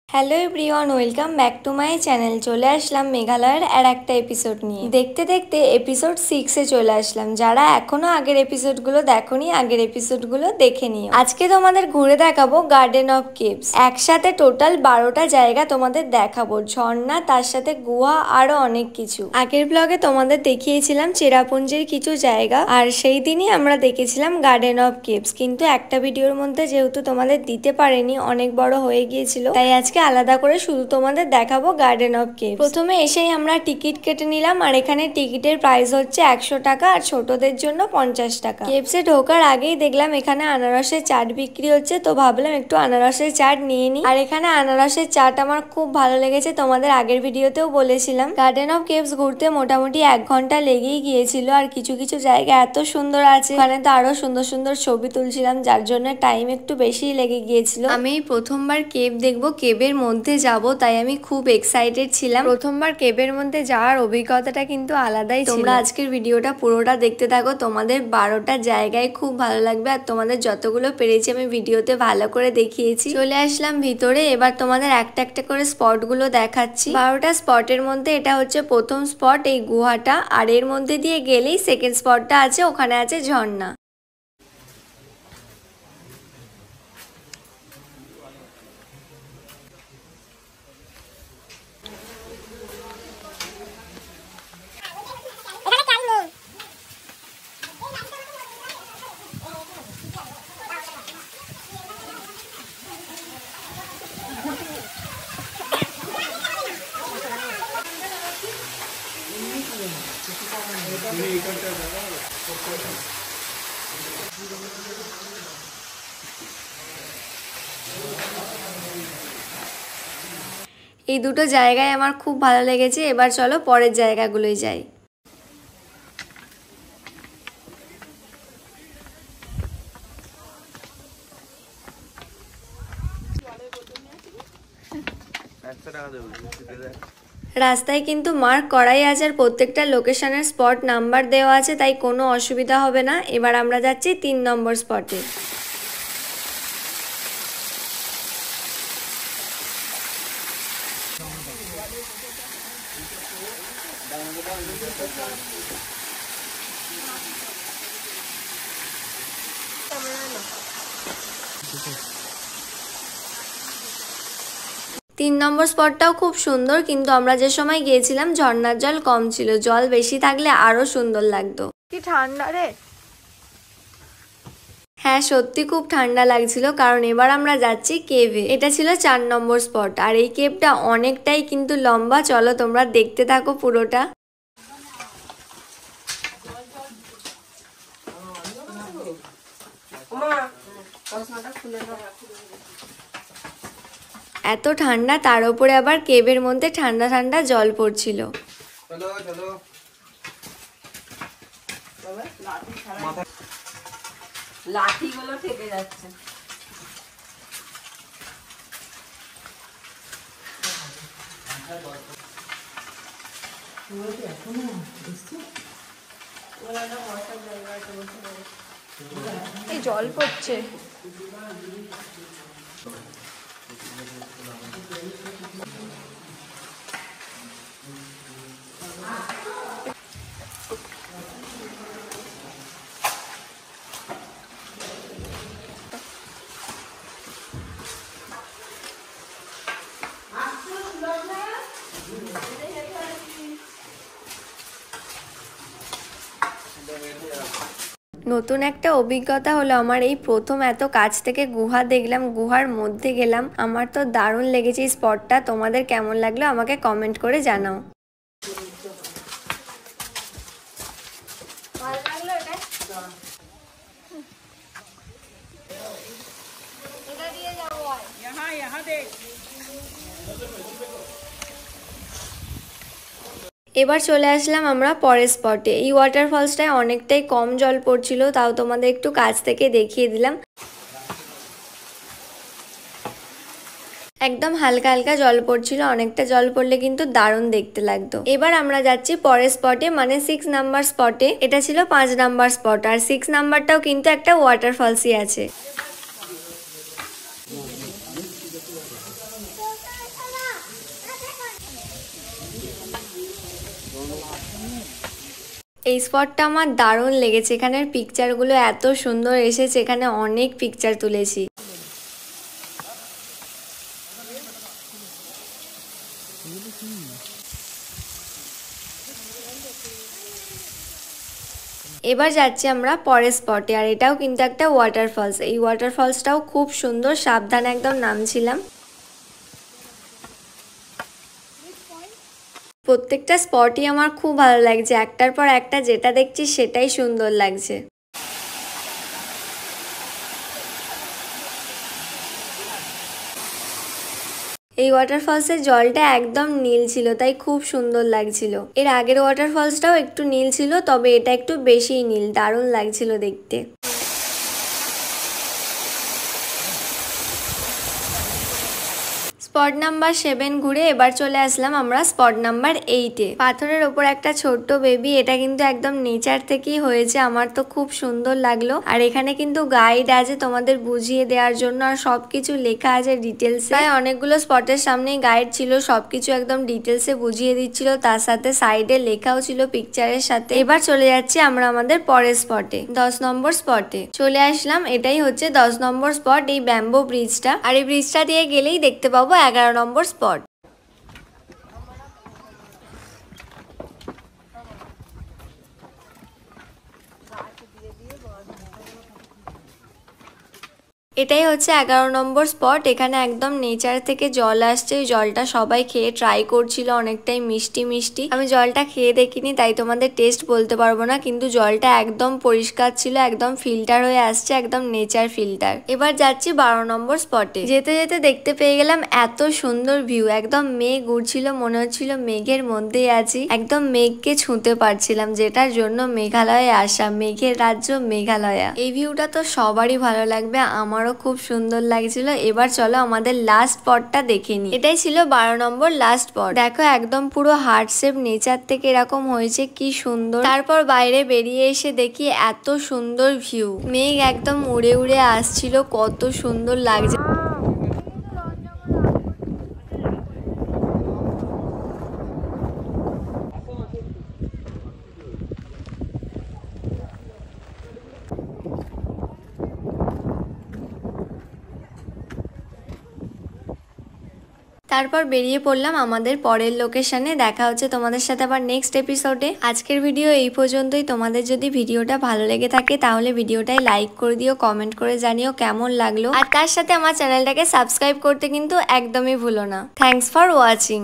Hello everyone, welcome back to my channel. চলে আসলাম মেঘালয়ের আর একটা এপিসোড নিয়ে। দেখতে দেখতে এপিসোড 6-এ চলে আসলাম। যারা এখনো আগের এপিসোডগুলো দেখোনি, আগের এপিসোডগুলো দেখে নিও। আজকে তোমাদের ঘুরে দেখাবো গার্ডেন অফ কেভস। একসাথে টোটাল 12টা জায়গা তোমাদের দেখাবো, ঝর্ণা, তার সাথে গুহা, আরো অনেক কিছু। আগের ব্লগে তোমাদের দেখিয়েছিলাম চেরাপুঞ্জির কিছু জায়গা, আর সেই দিনই আমরা দেখেছিলাম গার্ডেন অফ কেভস। কিন্তু একটা ভিডিওর মধ্যে যেহেতু তোমাদের দিতে পারেনি, অনেক বড় হয়ে গিয়েছিল, তাই আজকে আলাদা করে শুধু তোমাদের দেখাবো গার্ডেন অফ কেভস। প্রথমে এসেই আমরা টিকিট কেটে নিলাম, আর এখানে টিকিটের প্রাইস হচ্ছে 100 টাকা, আর ছোটদের জন্য 50 টাকা। কেভসে ঢোকার আগেই দেখলাম এখানে আনারসের চাট বিক্রি হচ্ছে, তো ভাবলাম একটু আনারসের চাট নিয়ে নিই। আর এখানে আনারসের চাট আমার খুব ভালো লেগেছে, তোমাদের আগের ভিডিওতেও বলেছিলাম। গার্ডেন অফ কেভস ঘুরতে মোটামুটি 1 ঘন্টা লেগেই গিয়েছিল, আর কিছু কিছু জায়গা এত সুন্দর আছে, ওখানে তো আরো সুন্দর সুন্দর ছবি তুলছিলাম, যার জন্য টাইম একটু বেশি লেগে গিয়েছিল। আমি প্রথমবার কেভ দেখবো, কেভের মধ্যে যাব, তাই আমি খুব এক্সাইটেড ছিলাম। প্রথমবার কেভের মধ্যে যাওয়ার অভিজ্ঞতাটা কিন্তু আলাদাই ছিল। তোমরা আজকের ভিডিওটা পুরোটা দেখতে থাকো, তোমাদের 12টা জায়গায় খুব ভালো লাগবে, আর তোমাদের যতগুলো পেরেছি আমি ভিডিওতে ভালো করে দেখিয়েছি। চলে আসলাম ভিতরে, এবার তোমাদের একটা একটা করে স্পট গুলো দেখাচ্ছি। 12টা স্পটের মধ্যে এটা হচ্ছে প্রথম স্পট, এই গুহাটা, আর এর মধ্যে দিয়ে গেলেই সেকেন্ড স্পটটা আছে, ওখানে আছে ঝর্ণা। এই দুটো জায়গায় আমার খুব ভালো লেগেছে। এবার চলো পরের জায়গাগুলোই যাই। রাস্তায় কিন্তু মার্ক করাই আছে, আর প্রত্যেকটা লোকেশনের স্পট নাম্বার দেওয়া আছে, তাই কোনো অসুবিধা হবে না। এবার আমরা যাচ্ছি 3 নম্বর স্পটে। তিন নম্বর স্পটটাও খুব সুন্দর, কিন্তু আমরা যে সময় গিয়েছিলাম ঝর্ণার জল কম ছিল, জল বেশি থাকলে আরো সুন্দর লাগতো। কি ঠান্ডা রে। হ্যাঁ, সত্যি খুব ঠান্ডা লাগছিল, কারণ এবার আমরা যাচ্ছি কেভে। এটা ছিল 4 নম্বর স্পট, আর এই কেভটা অনেকটাই কিন্তু লম্বা। চলো তোমরা দেখতে থাকো পুরোটা। এত ঠান্ডা, তার উপরে আবার কেভের মধ্যে ঠান্ডা ঠান্ডা জল পড়ছিল। লাঠিগুলো থেকে যাচ্ছে। এই জল পড়ছে। নতুন একটা অভিজ্ঞতা হলো আমার, এই প্রথম এত কাছ থেকে গুহা দেখলাম, গুহার মধ্যে গেলাম। আমার তো দারুণ লেগেছে এই স্পটটা। তোমাদের কেমন লাগলো আমাকে কমেন্ট করে জানাও। এবার চলে আসলাম আমরা পরের স্পটে। এই ওয়াটারফলসটায় অনেকটাই কম জল পড়ছিল, তাও তোমাদের একটু কাছ থেকে দেখিয়ে দিলাম। একদম হালকা হালকা জল পড়ছিল, অনেকটা জল পড়লে কিন্তু দারুণ দেখতে লাগতো। এবার আমরা যাচ্ছি পরের স্পটে, মানে 6 নাম্বার স্পটে। এটা ছিল 5 নাম্বার স্পট, আর 6 নাম্বারটাও কিন্তু একটা ওয়াটারফলসই আছে। এই স্পটটা আমার দারুণ লেগেছে, এখানের পিকচারগুলো এত সুন্দর এসেছে, এখানে অনেক পিকচার তুলেছি। এবার যাচ্ছি আমরা পরের স্পটে, আর এটাও কিন্তু একটা ওয়াটারফলস। এই ওয়াটারফলসটাও খুব সুন্দর, সাবধানে একদম নামছিলাম। প্রত্যেকটা স্পটই আমার খুব ভালো লাগছে, একটার পর একটা যেটা দেখছি সেটাই সুন্দর লাগছে। এই ওয়াটারফলসের জলটা একদম নীল ছিল, তাই খুব সুন্দর লাগছিল। এর আগের ওয়াটারফলসটাও একটু নীল ছিল, তবে এটা একটু বেশিই নীল, দারুণ লাগছিল দেখতে। স্পট নাম্বার 7 ঘুরে এবার চলে আসলাম আমরা স্পট নাম্বার 8-এ। পাথরের ওপর একটা ছোট্ট বেবি, এটা কিন্তু একদম নেচার থেকেই হয়েছে, আমার তো খুব সুন্দর লাগলো। আর এখানে কিন্তু গাইড আছে তোমাদের বুঝিয়ে দেওয়ার জন্য, আর সবকিছু লেখা আছে ডিটেলস। প্রায় অনেকগুলো স্পটের সামনেই গাইড ছিল, সবকিছু একদম ডিটেলসে বুঝিয়ে দিচ্ছিল, তার সাথে সাইডে লেখাও ছিল পিকচারের সাথে। এবার চলে যাচ্ছি আমরা আমাদের পরের স্পটে, 10 নম্বর স্পটে চলে আসলাম। এটাই হচ্ছে 10 নম্বর স্পট, এই ব্যাম্বো ব্রিজটা। আর এই ব্রিজটা দিয়ে গেলেই দেখতে পাবো 11 নম্বর স্পট। এটাই হচ্ছে 11 নম্বর স্পট। এখানে একদম নেচার থেকে জল আসছে, ওই জলটা সবাই খেয়ে ট্রাই করছিল, অনেকটাই মিষ্টি মিষ্টি। আমি জলটা খেয়ে দেখিনি, তাই তোমাদের টেস্ট বলতে পারবো না, কিন্তু জলটা একদম পরিষ্কার ছিল, একদম ফিল্টার হয়ে আসছে, একদম নেচার ফিল্টার। এবার যাচ্ছি 12 নম্বর স্পটে। যেতে যেতে দেখতে পেয়ে গেলাম এত সুন্দর ভিউ, একদম মেঘ উড়ছিল, মনে হচ্ছিল মেঘের মধ্যেই আছি, একদম মেঘকে ছুঁতে পারছিলাম, যেটার জন্য মেঘালয়ে আসা, মেঘের রাজ্য মেঘালয়া। এই ভিউটা তো সবারই ভালো লাগবে, আমারও খুব সুন্দর লাগছিল। এবার চলো আমাদের লাস্ট স্পটটা দেখে নি। এটাই ছিল 12 নম্বর লাস্ট স্পট। দেখো একদম পুরো হার্ট শেপ, নেচার থেকে এরকম হয়েছে, কি সুন্দর। তারপর বাইরে বেরিয়ে এসে দেখি এত সুন্দর ভিউ, মেঘ একদম উড়ে উড়ে আসছিল, কত সুন্দর লাগছে। তারপর বেরিয়ে পড়লাম আমাদের পরের লোকেশনে। দেখা হচ্ছে তোমাদের সাথে আবার নেক্সট এপিসোডে। আজকের ভিডিও এই পর্যন্তই। তোমাদের যদি ভিডিওটা ভালো লেগে থাকে তাহলে ভিডিওটাই লাইক করে দিও, কমেন্ট করে জানিও কেমন লাগলো, আর তার সাথে আমার চ্যানেলটাকে সাবস্ক্রাইব করতে কিন্তু একদমই ভুলো না। Thanks for watching.